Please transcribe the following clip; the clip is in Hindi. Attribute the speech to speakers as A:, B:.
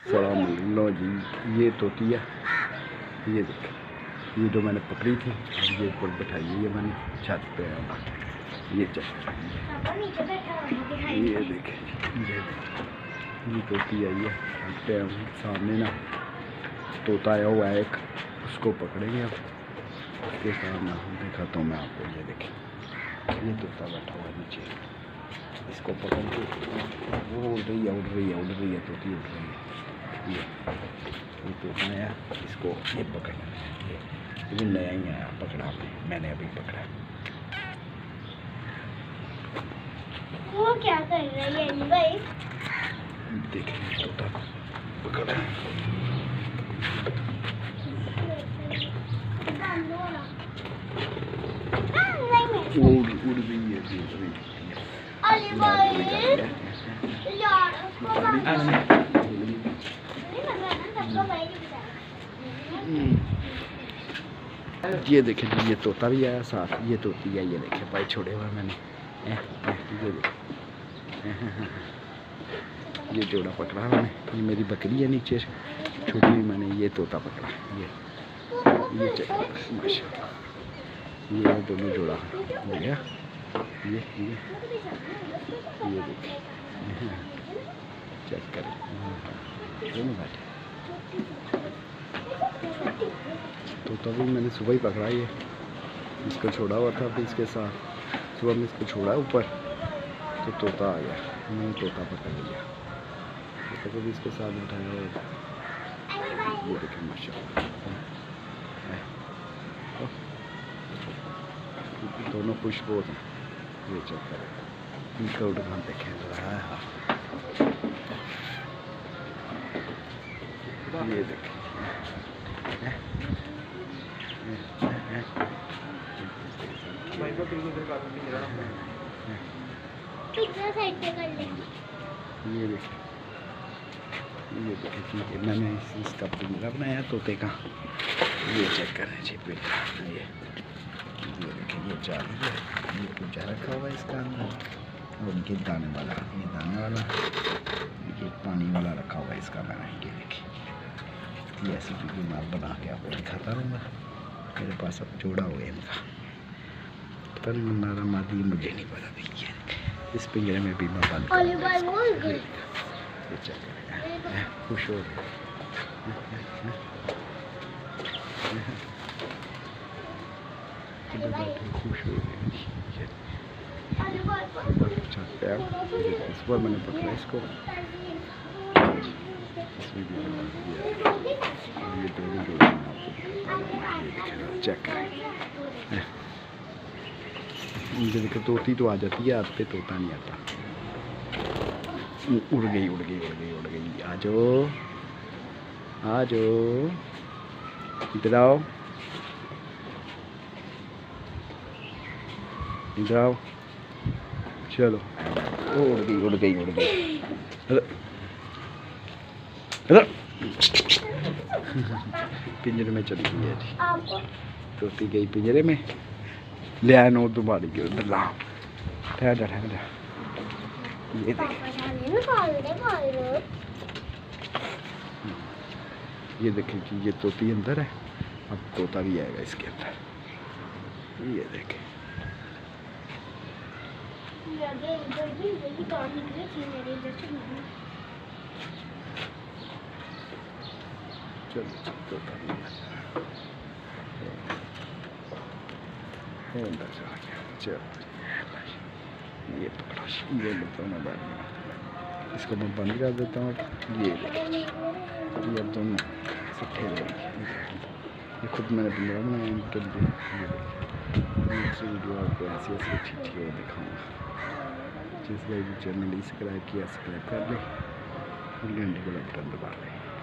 A: सलाम लो जी, ये तोती है, ये देख, ये जो मैंने पकड़ी थी ये ऊपर बैठाई हुई है मैंने छत पे। ये चल, ये देखे, ये तोती आई है पे सामने ना, तोता आया हुआ है एक, उसको पकड़ेंगे अब। उसके सामने दिखाता हूँ मैं आपको, ये देखें, ये तोता बैठा हुआ है नीचे, इसको पकड़ के वो उड़ रही है, उड़ रही है, उड़ रही है, तोती उड़ रही है। ये तोता आया, इसको ये पकड़ना है, ये भी नया ही आया, पकड़ा मैंने अभी पकड़ा।
B: वो क्या कर रही है भाई?
A: देखिए तोता पकड़ा, उड़ रही है,
B: अरे भाई यार,
A: ये देखें, ये तोता भी आया साथ, ये तोती है, ये देखें भाई छोड़े हुआ मैंने, ये देखें, ये जोड़ा पकड़ा मैंने, ये मेरी बकरी है नीचे छोटी हुई, मैंने ये तोता पकड़ा, ये चेक माशाल्लाह, ये दोनों जोड़ा हो गया, ये देखें, चेक करें, दोनों बैठे। तोता भी मैंने सुबह ही पकड़ा, ये इसको छोड़ा हुआ था अभी इसके साथ, सुबह में इसको छोड़ा ऊपर तो तोता आ गया, मैंने तोता पकड़ लिया, तोता को भी इसके साथ उठाया हुआ। ये देखें माशाल्लाह, दोनों खुश बहुत हैं। ये चेक करें, इनका उड़ना देखें रहा है, ये देखें, ये देखें ठीक है, मैंने इसका पिंजरा बनाया तोते का, ये चेक करें जी पिंजरा, ये देखें, ये जाली है, ये कुचा रखा हुआ है इसका अंदर, और ये दाने वाला, ये दाने वाला, ये पानी वाला रखा हुआ है इसका मैंने, ये देखें, ये ऐसी बीमार बना के आपको दिखाता रहूँगा। मेरे पास अब जोड़ा हुआ है इनका, पता नहीं नारा मादी, मुझे नहीं पता भैया, इस पिंजरे में बीमा बंद कर, ये चेक करें, खुश हो गए, खुश हो गए। सुबह मैंने पकड़ा इसको, इस वीडियो में ये दोनों जोड़े मैं आपको दिखाता हूँ, ये देखें चेक करें, मुझे देखो तोती तो आ जाती है, हाथ पे तोता नहीं आता। उड़ गई, उड़ गई, उड़ गई, उड़ गई, आ जाओ, आ जाओ, इधर आओ, इधर आओ, चलो, उड़ गई, उड़ गई, उड़ गई, पिंजरे में चली गई है जी, तोती गई पिंजरे में, ले आया नो तुम्हारी क्यों डला, ठहर, ये देखें, ये देखें कि ये तोती अंदर है, अब तोता भी आएगा इसके अंदर, ये देखें, चलो तोता भी अंदर चला गया, चलो ये पकड़ा, ये लेता हूँ मैं बाद में, इसको मैं बंद कर देता हूँ। ये देखिए, ये दोनों इकट्ठे हो गए, ये खुद मैंने पिंजरा बनाया इनके लिए। ये देखिए, वीडियो आपको ऐसी अच्छी वो दिखाऊँगा। जिस भाई चैनल सब्सक्राइब किया, सब्सक्राइब कर लें और घंटे को बटन दबा लें।